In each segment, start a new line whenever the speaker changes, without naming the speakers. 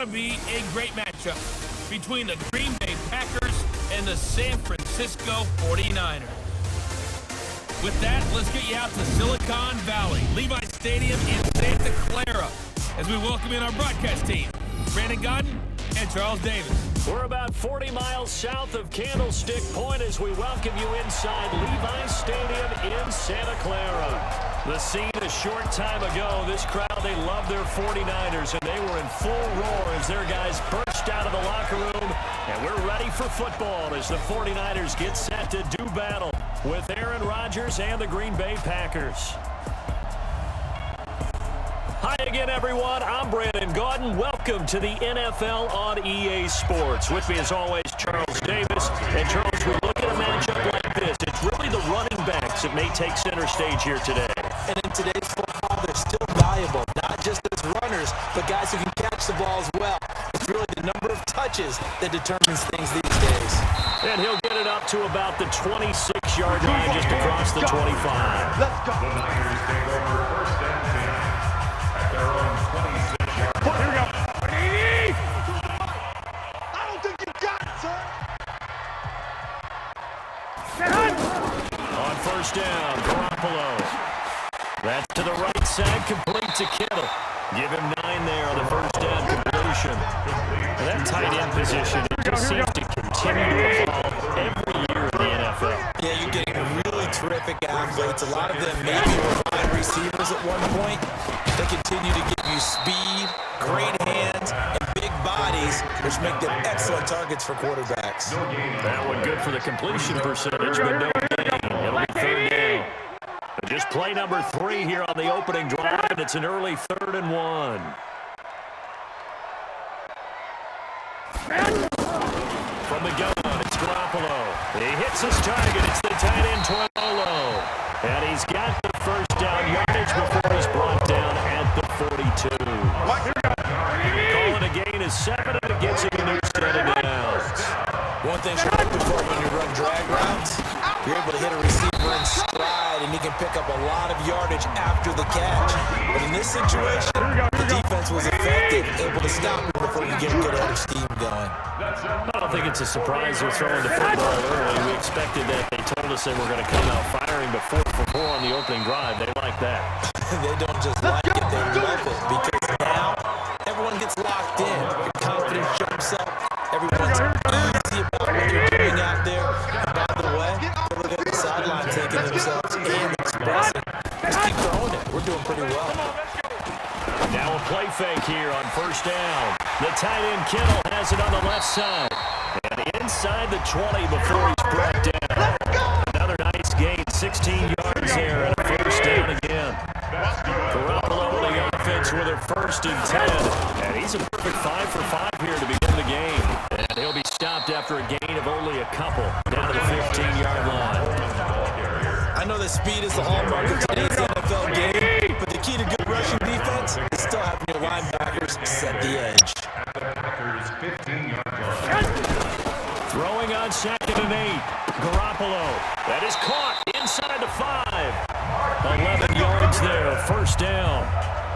to be a great matchup between the Green Bay Packers and the San Francisco 49ers. With that, let's get you out to Silicon Valley, Levi Stadium in Santa Clara, as we welcome in our broadcast team, Brandon Godden and Charles Davis.
We're about 40 miles south of Candlestick Point as we welcome you inside Levi Stadium in Santa Clara. The scene a short time ago, this crowd, they love their 49ers, and they were in full roar as their guys burst out of the locker room. And we're ready for football as the 49ers get set to do battle with Aaron Rodgers and the Green Bay Packers. Hi again, everyone. I'm Brandon Godden. Welcome to the NFL on EA Sports. With me, as always, Charles Davis. And, Charles, we look at a matchup like this. It's really the running backs that may take center stage here today.
And in today's football, they're still valuable, not just as runners, but guys who can catch the ball as well. It's really the number of touches that determines things these days.
And he'll get it up to about the 26-yard line, just across the 25.
Let's go. The Niners take over first and 10 at their own 26-yard line. Here we go.
I don't think you got it, sir.
On first down, Garoppolo. That's to the right side, complete to Kittle. Give him 9 there on the first down completion. And that tight end position, it just seems to continue to evolve every year in the NFL.
Yeah, you're getting really terrific athletes. A lot of them maybe were wide receivers at one point. They continue to give you speed, great hands, and big bodies, which make them excellent targets for quarterbacks.
That one good for the completion percentage, but no gain. It'll be third down. Just play number 3 here on the opening drive, and it's an early 3rd and 1. From the gun, it's Garoppolo. He hits his target. It's the tight end, Toilolo. And he's got the first down yardage before he's brought down at the 42. Call it a gain of 7, and it gets him a new set of downs.
One thing you're looking for when you run drag routes, you're able to hit a receiver in stride, and he can pick up a lot of yardage after the catch. But in this situation, the defense was effective, able to stop him before you get a good head of steam going.
I don't think it's a surprise they're throwing the football early. We expected that. They told us they were going to come out firing before 4 on the opening drive. They like that.
They don't just like it, they love it, because now everyone gets locked in. Your confidence jumps up. Everyone's easy about what they're doing out there. And by the way, they're looking at the sideline taking themselves and expressing. Just keep throwing it. We're doing pretty well.
Now a play fake here on first down. The tight end Kittle has it on the left side. And inside the 20 before he's brought down. Another nice gain, 16 yards there, and a first down again. Garoppolo with the offense with a 1st and 10. And he's a perfect 5 for 5 here to begin the game. And he'll be stopped after a gain of only a couple down to the 15-yard line.
I know that speed is the hallmark of today's NFL game, but the key to good rushing defense is still having your linebackers set the edge.
Throwing on 2nd and 8. Garoppolo. That is caught inside the 5. 11 yards there, first down.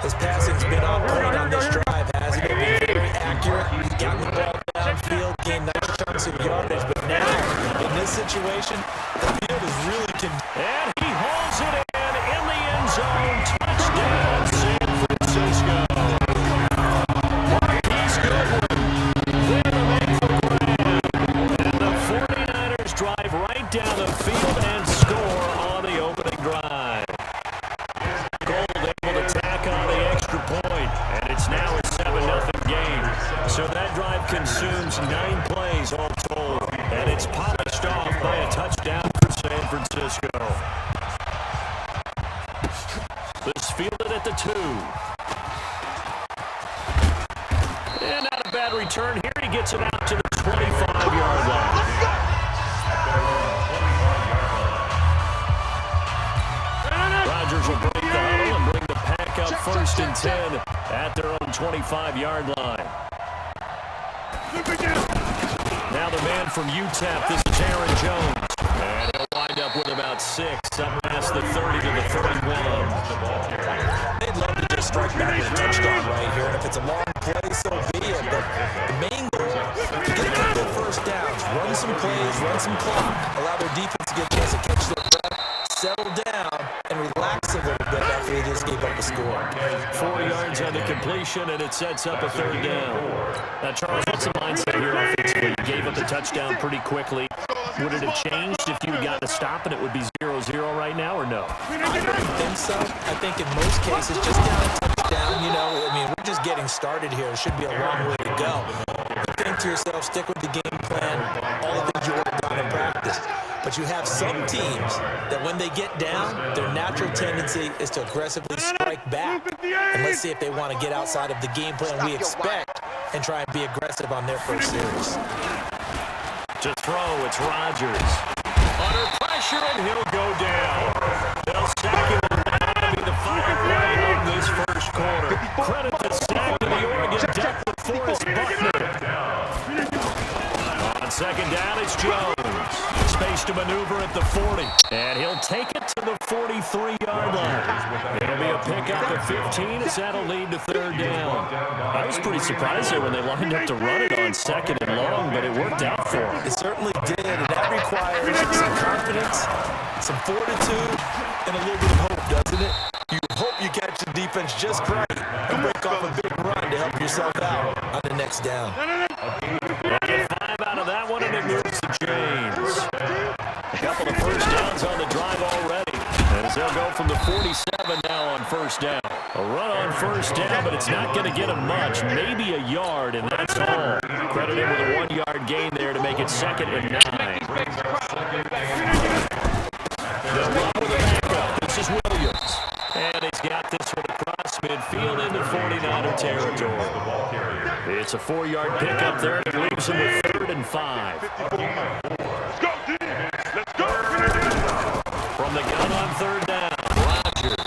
His passing's been on point on this drive, hasn't it? Been very accurate. He's gotten the ball downfield, gained nice chunks of yardage, but now, in this situation, the field is really
and he hauls it in the end zone. Touchdown, San Francisco. Marquise Goodwin with a man for grab. And the 49ers drive right down the field and score on the opening drive. Gold able to tack on the extra point, and it's now a 7-0 game. So that drive consumes 9 plays all told, and it's polished off by a touchdown for San Francisco. This fielded at the 2. And not a bad return here. He gets it out to the 25-yard line. Rodgers will break the huddle and bring the pack up 1st and 10 at their own 25-yard line. Now the man from UTEP, this is Aaron Jones. And he'll wind up with about 6, up past the 30 to the 31.
They'd love to just strike back with a touchdown right here. And if it's a long play, so be it. But plays, run some clock, allow their defense to get a chance to catch their breath, settle down, and relax a little bit after they just gave up a score.
4 yards on the completion, and it sets up a third down. Now, Charles, what's the mindset here offensively? You gave up the touchdown pretty quickly. Would it have changed if you had gotten a stop and it would be 0-0 right now, or no?
I don't think so. I think in most cases, just down a touchdown, you know, I mean, we're just getting started here. It should be a long way to go. You think to yourself, stick with the game plan, all the things you worked on in practice. But you have some teams that when they get down, their natural tendency is to aggressively strike back. And let's see if they want to get outside of the game plan we expect and try and be aggressive on their first series.
To throw, it's Rodgers. Under pressure, and he'll go down. They'll sack him, and that'll be the final play of this first quarter. Credit the sack to the Oregon Duck with Forrest Buckner. On second down, it's Jones. Space to maneuver at the 40, and he'll take it to the 43-yard line. It'll be a pickup at 15 as that'll lead to third down. I was pretty surprised there when they lined up to run it on second and long, but it worked out for them.
It certainly did, and that requires some confidence, some fortitude, and a little bit of hope, doesn't it? You hope you catch the defense just right and break off a big run to help yourself out on the next down.
They get 5 out of that one, and it moves to James. A couple of first downs on the drive already, as they'll go from the 47 now on first down. A run on first down, but it's not going to get him much, maybe a yard, and that's all. Credit him with a 1-yard gain there to make it 2nd and 9. They'll run with the backup. This is Williams. And he's got this one across midfield into 49er territory. It's a 4-yard pickup there, and it leaves him with 3rd and 5.
Let's go, D. Let's go.
From the gun on 3rd down, Rodgers.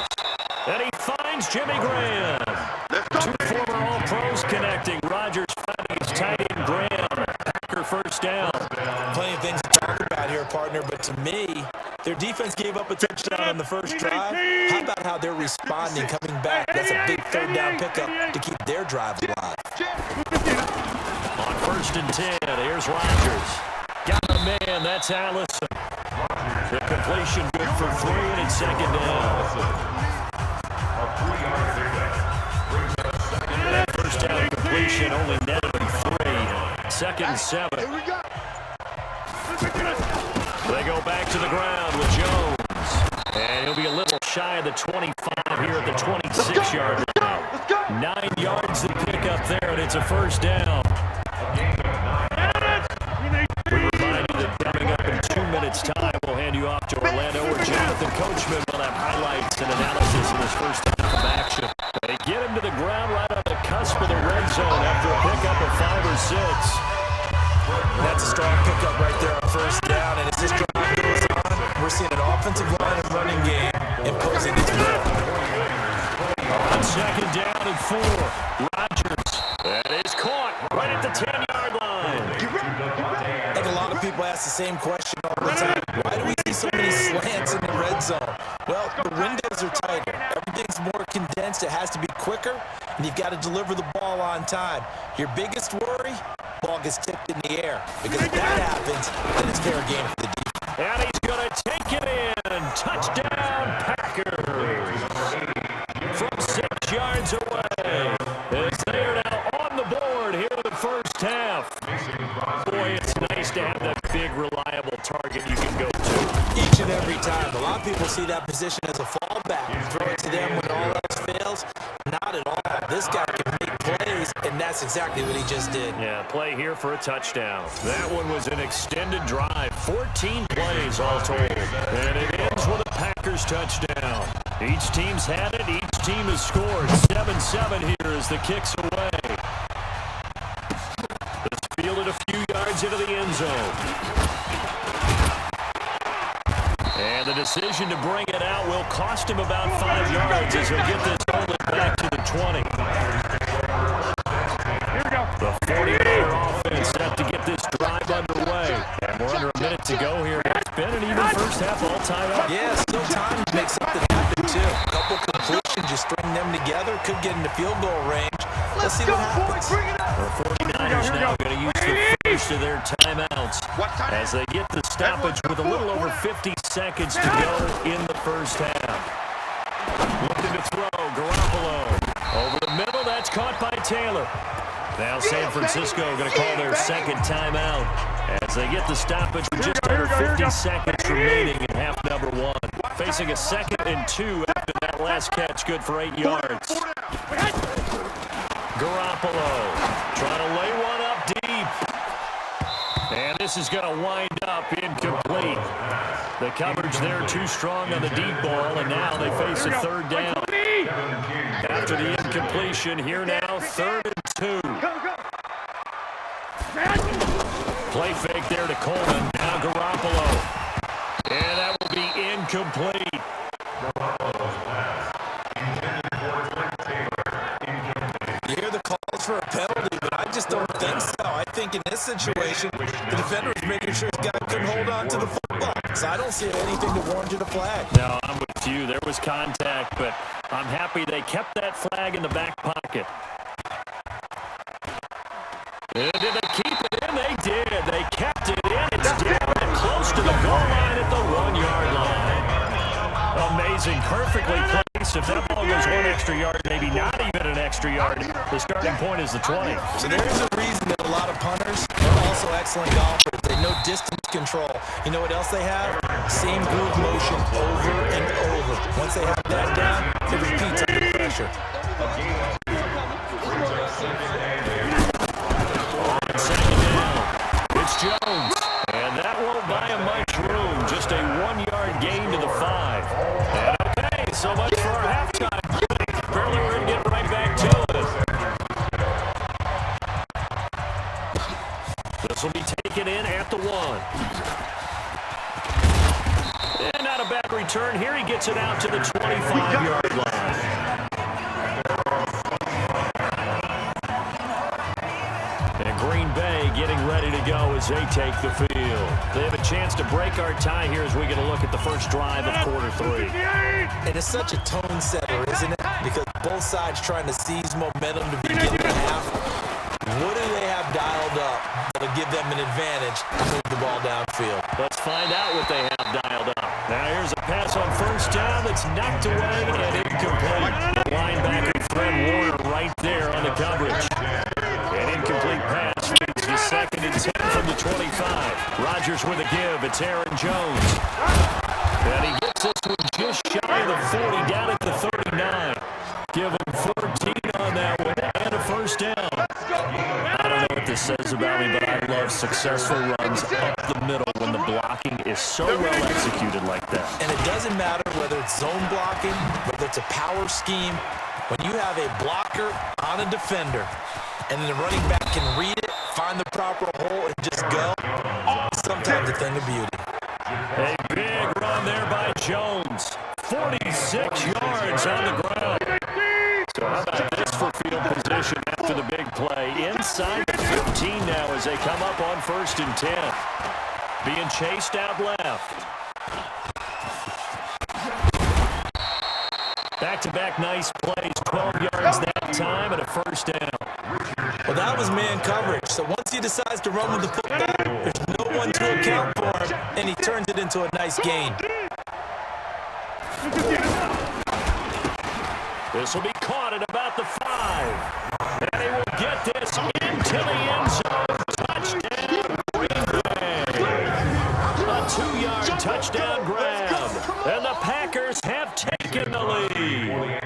And he finds Jimmy Graham. Two former All-Pros connecting. Rodgers finding his tight end Graham. Packer first down.
Plenty of things to talk about here, partner, but to me, their defense gave up a touchdown on the first drive. How about how they're responding, coming back? That's a big 3rd down pickup to keep their drive alive.
On 1st and 10, here's Rodgers. Got a man, that's Allison. The completion good for 3, and it's 2nd down. That first down completion only netted him 3. 2nd and 7. They go back to the ground with Jones. And he'll be a little shy of the 25 here at the 26-yard line. 9 yards to pick up there, and it's a first down. We remind you that coming up in 2 minutes' time, we'll hand you off to Orlando, where Jonathan Coachman will have highlights and analysis in his first half of action. They get him to the ground right on the cusp of the red zone after a pickup of 5 or 6.
That's a strong pickup right there on first down, and as this drive goes on, we're seeing an offensive line and running game imposing its will.
On 2nd down and 4, Rodgers. That is caught right at the 10-yard line.
I think a lot of people ask the same question all the time. Why do we see so many slants in the red zone? Well, the windows are tighter. Everything's more condensed. It has to be quicker, and you've got to deliver the ball on time. Your biggest worry? Ball gets tipped in the air, because if that happens, then it's fair game for the defense.
And he's going to take it in. Touchdown, Packers. From 6 yards away. As they are now on the board here in the first half. Boy, it's nice to have that big, reliable target you can go to.
Each and every time. A lot of people see that position as a fallback. Throw it to them when all else fails. Not at all. This guy can make plays, and that's exactly what he just did.
Yeah, play here for a touchdown. That one was an extended drive. 14 plays all told. And it ends with a Packers touchdown. Each team's had it. Each team has scored. 7-7 here as the kick's away. It's fielded a few yards into the end zone. And the decision to bring it out will cost him about 5 yards as he'll get this only back to the 20. The 49er offense set to get this drive underway. And we're under a minute to go here. It's been an even first half all tied up.
Yeah, still time to make something happen, too. A couple completions, you string them together, could get into field goal range. Let's see what happens.
The 49ers now going to use the first of their timeouts. as they get the stoppage with a little over 50 seconds to go in the first half. Looking to throw, Garoppolo. Over the middle, that's caught by Taylor. Now San Francisco going to call their second timeout as they get the stoppage with just under 50 seconds remaining in half number 1. Facing a 2nd and 2 after that last catch, good for 8 yards. Garoppolo trying to lay one up deep. And this is going to wind up incomplete. The coverage there too strong on the deep ball, and now they face a 3rd down. After the incompletion, here now, 3rd and 2. Play fake there to Coleman. Now Garoppolo. And that will be incomplete.
You hear the calls for a penalty, but I just don't think so. I think in this situation, the defender was making sure his guy couldn't hold on to the football. So I don't see anything to warrant you to flag.
No, I'm with you. There was contact, but I'm happy they kept that flag in the back pocket. And did they keep it in? They did. They kept it in. It's down and close to the goal line at the 1-yard line. Amazing. Perfectly placed. If that ball goes 1 extra yard, maybe not even an extra yard, the starting point is the 20.
So there's a reason that a lot of punters are also excellent golfers. They know distance control. You know what else they have? Same groove motion over and over. Once they have that down, it repeats under pressure.
Second down. It's Jones. And that won't buy him much room. Just a 1-yard gain to the 5. And okay, so much for our halftime. Barely we're going to get right back to it. This will be taken in at the 1. And not a bad return here. He gets it out to the 25-yard line. Green Bay getting ready to go as they take the field. They have a chance to break our tie here as we get a look at the first drive of quarter 3.
It is such a tone setter, isn't it? Because both sides trying to seize momentum to begin the half. What do they have dialed up that'll give them an advantage to move the ball downfield?
Let's find out what they have dialed up. Now here's a pass on first down that's knocked away and incomplete. The linebacker Fred Warner right there on the coverage. An incomplete pass leads to 2nd and 10 from the 25. Rodgers with a give. It's Aaron Jones. And he gets this one just shy of the 40, down at the 39. Give him 14 on that one and a first down. I don't know what this says about me, but I love successful runs up the middle when the blocking is so well executed like that.
And it doesn't matter whether it's zone blocking, whether it's a power scheme. When you have a blocker on a defender, and then the running back can read it, find the proper hole, and just go, sometimes a thing of beauty.
A big run there by Jones. 46 yards on the ground. So how about this for field position after the big play? Inside the 15 now as they come up on 1st and 10. Being chased out left. Back-to-back nice plays. 12 yards that time and a first down.
Well, that was man coverage. So once he decides to run with the football, there's no one to account for him, and he turns it into a nice gain.
This will be caught at about the 5. And he will get this into the end zone. Touchdown, Green Bay. A 2-yard touchdown grab. And the Packers have taken the lead.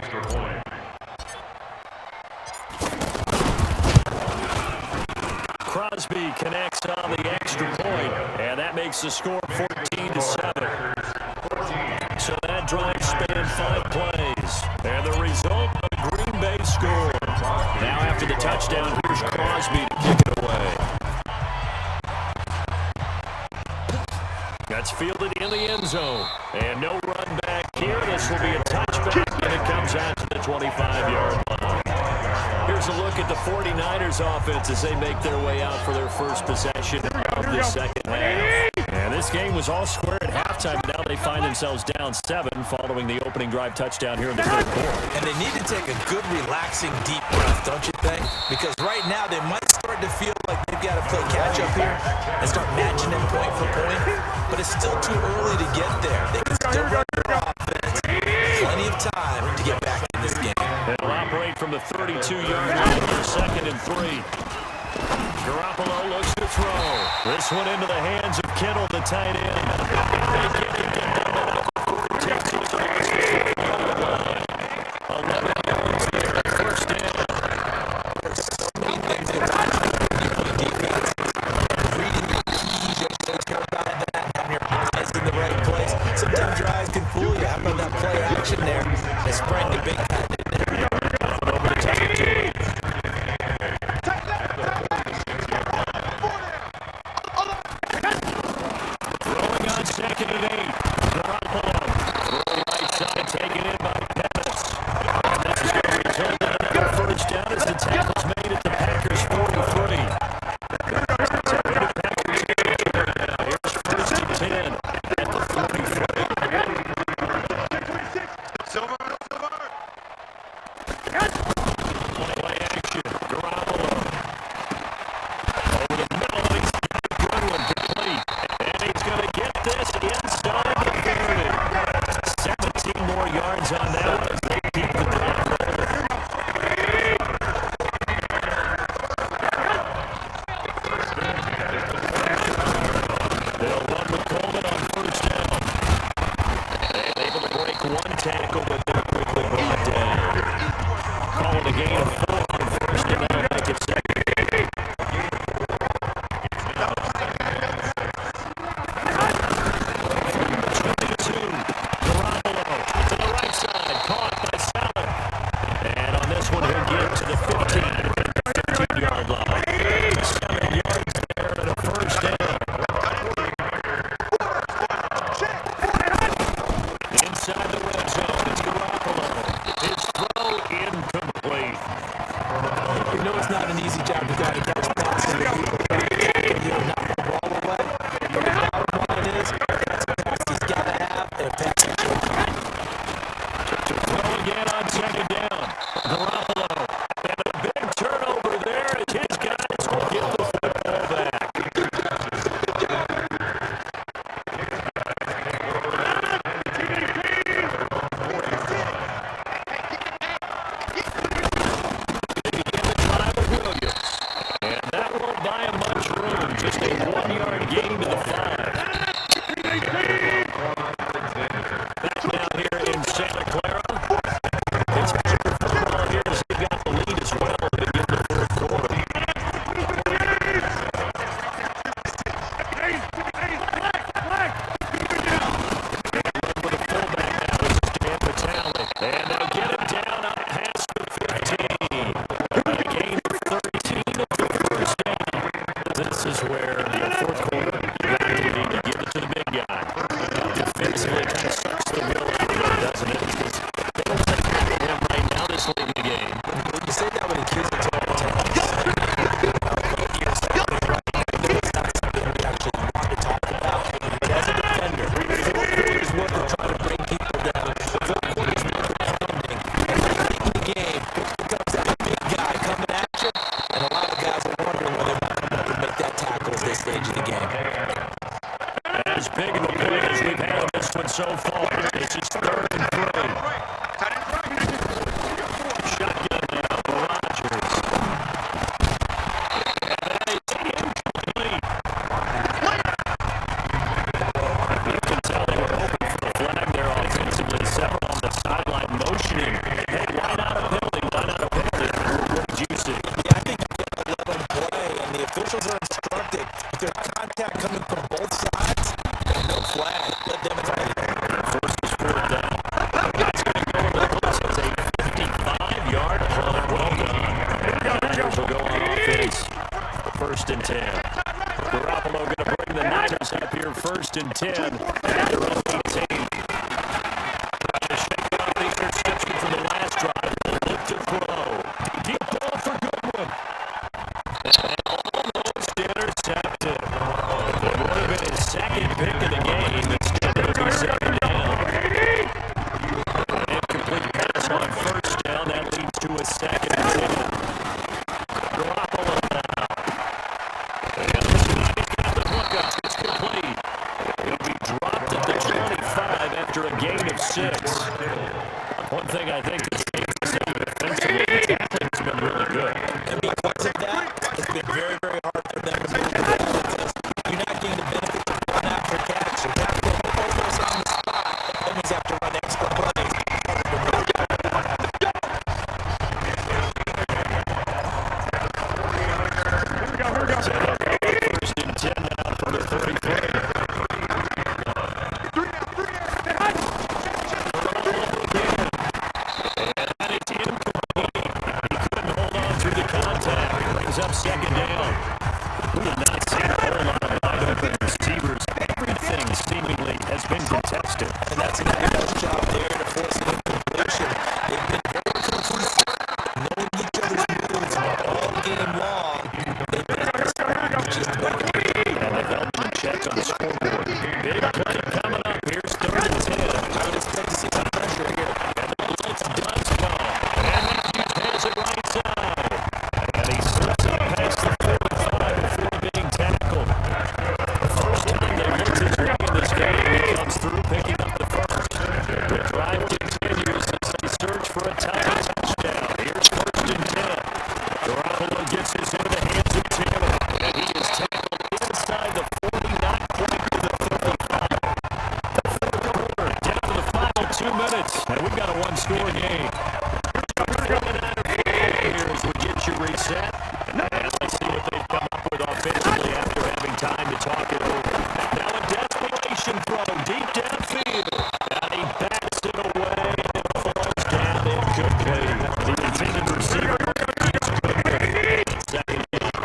Crosby connects on the extra point, and that makes the score 14-7. So that drive spanned 5 plays, and the result, a Green Bay score. Now after the touchdown, here's Crosby to kick it away. That's fielded in the end zone, and no run back here. This will be a touchback, and it comes out to the 25-yard line. Here's a look at the 49ers offense as they make their way out for their first possession of the second half. And this game was all square at halftime. Now they find themselves down 7 following the opening drive touchdown here in the third quarter.
And they need to take a good, relaxing, deep breath, don't you think? Because right now they might start to feel like they've got to play catch-up here and start matching them point for point, but it's still too early to get there. They can still run their offense. Plenty of time to get back in this game.
They'll operate from the 32-yard line for 2nd and 3. Garoppolo looks to throw. This one into the hands of Kittle, the tight end. They get it down. Takes it across the 40-yard line. 11 yards there, first down.
There's so many things that the defense reading the keys. You always care about that, having your eyes in the right place. Sometimes your eyes can fool you. How about that play action there? They sprang the big guy, didn't they?
Over the top to it. Throwing on 2nd and 8. Garoppolo. Throw right side, taken in by Pettis. This is going to result in another first down as the tackle's made at the Packers 43. Here's 1st and 10 at the 43. Play action. Garoppolo. Over the middle, and he's got a good one complete. And he's going to get this inside the 30. 17 more yards on that one as they keep the drive rolling. They'll run with Coleman on first down. They're able to break one tackle, but they're quickly brought down. Calling a gain of 4 on first and that'll make it 2nd. 22, Garoppolo to the right side, caught by Saleh. And on this one, he'll get to the 15-yard line. 7 yards there and a first down. Inside the red zone, it's Garoppolo. His throw incomplete.
You know it's not an easy job to try to catch passes. You're not the ball away. But the bottom line is, that's a pass he's got to have, and a pass he should have.
To throw again on 2nd down. Garoppolo. And a big turnover there as his guys will get the football back. And that won't buy him much room. Just a 1-yard gain to the 5. Back down here in Santa Clara. It's Pittsburgh football here as they've got the lead as well to get the fourth quarter. With a fullback now is Stan Vitale. And they'll get him down up past the 15. A gain of 13 at the first down. This is where the fourth quarter, you got to need to give it to the big guy. Defensively, kind of sucks the will out of it, doesn't it? Because they don't take care of him right now this late in the game.
When you say that with accusatory tones, you're sounding right. It's not something we actually want to talk about. But as a defender, 4 quarters worth of trying to bring people down, 4 quarters worth of pounding, and late in the game, it becomes that big guy coming at you, and a lot of guys are wondering whether or not they can make that tackle at this stage of the game.
As big of a play as we've had in this one so far. This is 3rd and 3. Shotgun now for Rodgers. And it's incomplete. You can tell they were hoping for the flag there offensively. Several on the sideline motioning. Hey, why not a penalty? Why not a penalty? What did you see?
Yeah, I think you got to let them play, and the officials are instructed. If there's contact coming from both sides, no flag. Let them play.
First is 4th down. That's going to go in the books as a 55-yard punt. Well done. Niners will go on offense. 1st and 10. Garoppolo going to bring the Niners up here 1st and 10 at their own 18. Trying to shake off the interception from the last drive. Look to throw. Deep ball for Goodwin. And almost intercepted. It would have been his 2nd pick of the game. Instead of the 2nd down. Incomplete pass on 1st down. That leads to a 2nd and 10. Garoppolo now. And listen, he's got the hook up. It's complete. 36. One thing I think is defensively, the tackling's been really good.
And because of that, it's been very, very hard for them to move the ball because you're not getting the benefit of going after catch. You have to almost on the spot. That means you have to run extra plays.
First and 10 now from the 33. Up second down. We have not seen a whole lot of wide open receivers. Everything seemingly has been contested.
And that's an NFL job there to force an incompletion. They've been very cohesive, knowing each other's moves all game long. They've been just
and they've held them in check on the scoreboard. Big play coming up. Here's 3rd and 10.
I would expect to see some pressure here.
And the blitz does come. And Matthews has it right side. And he slips up past the 45 before being tackled. The first time they looked his way in this game, he comes through picking up the first. The drive continues as they search for a tight touchdown. Here's 1st and 10. Garoppolo gets this into the hands of Taylor. And he is tackled inside the 49 point to the 35. The fourth quarter, down to the final 2 minutes. And we've got a one-score game. Here's what gets you reset. And let's see what they've come up with offensively after having time to talk it over. Now a desperation throw deep downfield. And he bats it away and it falls down incomplete. The intended receiver is good. Second down.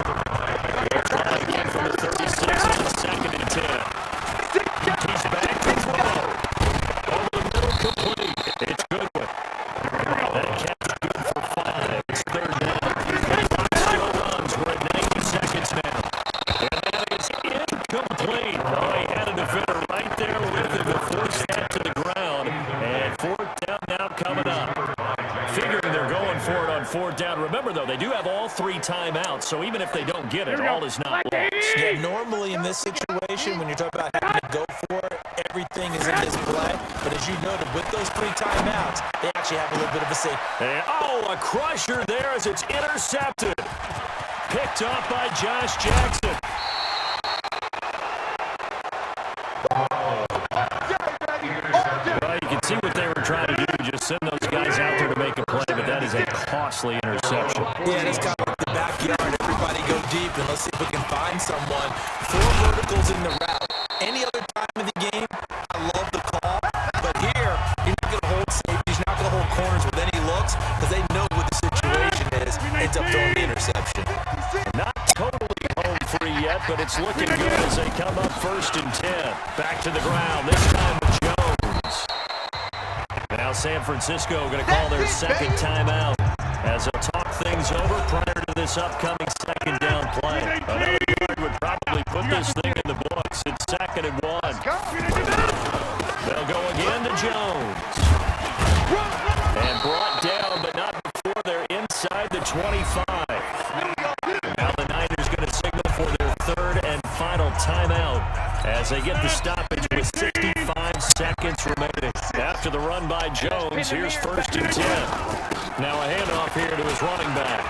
They'll try again from the 36 on the 2nd and 10. He's back to throw. Over the middle complete. It's Goodwin. That catch good for 5. It's 3rd down. The clock still runs. We're at 90 seconds now. And that is incomplete. Oh, he had a defender right there with him to force that to the ground. And 4th down now coming up. Figuring they're going for it on 4th down. Remember, though, they do have all 3 timeouts, so even if they don't get it, all is not lost.
Yeah, normally in this situation, when you're talking about having to go for it, everything is in display. But as you noted, with those 3 timeouts, they actually have a little bit of a safety.
And, a crusher there as it's intercepted. Picked up by Josh Jackson. Well, you can see what they were trying to do, just send those guys out there to make a play, but that is a costly interception.
Yeah, and it's kind of like the backyard. Everybody go deep, and let's see if we can find someone. 4 verticals in the route. Any other time of the game, I love the call. But here, you're not going to hold safeties, you're not going to hold corners with any looks, because they know what the situation is. Ends up throwing the interception.
Not totally home free yet, but it's looking good as they come up 1st and 10. Back to the ground, this time with Jones. Now San Francisco going to call their 2nd timeout as they'll talk things over prior to this upcoming 2nd down play. Another yard would probably put this thing in the books. It's 2nd and 1. They'll go again to Jones. And brought down, but not before they're inside the 25. Now the Niners going to signal for their 3rd and final timeout as they get the stoppage with 65 seconds remaining. After the run by Jones, here's 1st and 10. Now a handoff here to his running back.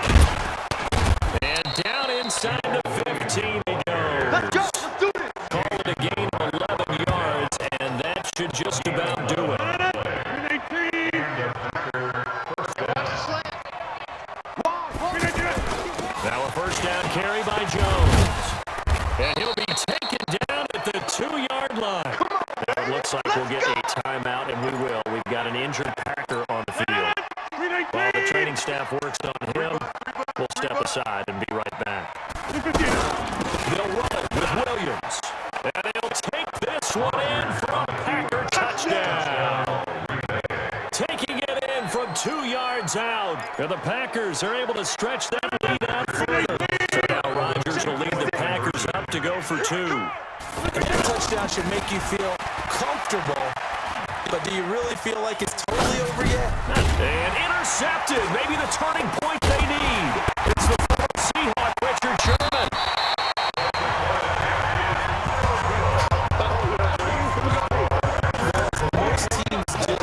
And down inside the 15 he goes.
Let's go. Let's do this.
Call it a gain of 11 yards, and that should just about do it. Now a 1st down carry by Jones. And he'll be taken down at the 2-yard line. Now it looks like we'll get a timeout, and we will. We've got an injured Packer on the field. While the training staff works on him, we'll step aside and be right back. They'll run it with Williams. And they'll take this one in from Packer touchdown. Taking it in from 2 yards out. And the Packers are able to stretch that lead out further. So now Rodgers will lead the Packers up to go for 2.
And that touchdown should make you feel comfortable. But do you really feel like it's totally over yet?
And intercepted. Maybe the turning point they need. It's the former Seahawk, Richard Sherman.
Most teams do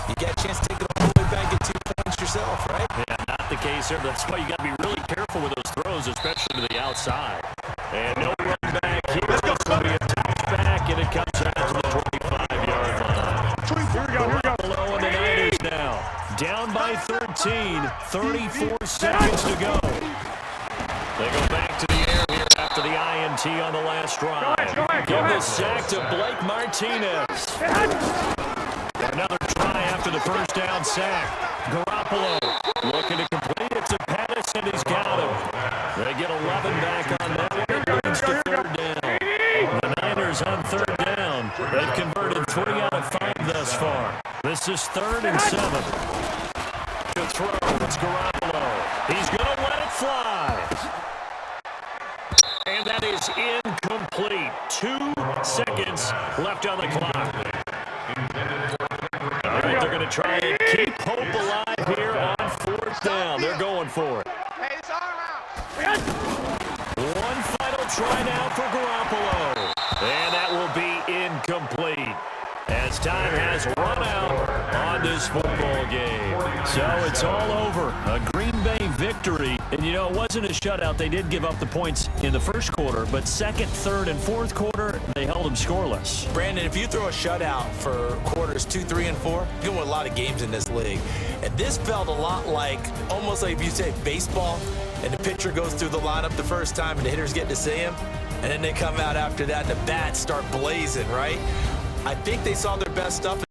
you get a chance to take it all the way back, get 2 points yourself, right?
Yeah, not the case here. That's why you got to be really careful with those throws, especially to the outside. And no run back here. This will be a touchback, and it comes out to the 25-yard line.
Here we go.
Below in the Niners now. Down by 13. 34 seconds to go. They go back to the air here after the INT on the last drive. Give the sack to Blake Martinez. Another try after the first down sack. Garoppolo looking to complete it to Pettis, and he's got him. They get 11 back on that one. It leads to third down. The Niners on third down. They've converted 3 out of 5 thus far. This is 3rd and 7. To throw, it's Garoppolo. He's going to let it fly. And that is incomplete. 2 seconds left on the clock. All right, they're going to try and keep hope alive here on 4th down. They're going for it. One final try now for Garoppolo. And that will be incomplete, as time has run out on this football game. So it's all over. A Green Bay victory. And, you know, it wasn't a shutout. They did give up the points in the first quarter, but second, third, and fourth quarter, they held them scoreless.
Brandon, if you throw a shutout for quarters 2, 3, and 4, you win a lot of games in this league. And this felt a lot like, almost like if you say baseball, and the pitcher goes through the lineup the first time, and the hitters get to see him, and then they come out after that, and the bats start blazing, right? I think they saw their best stuff.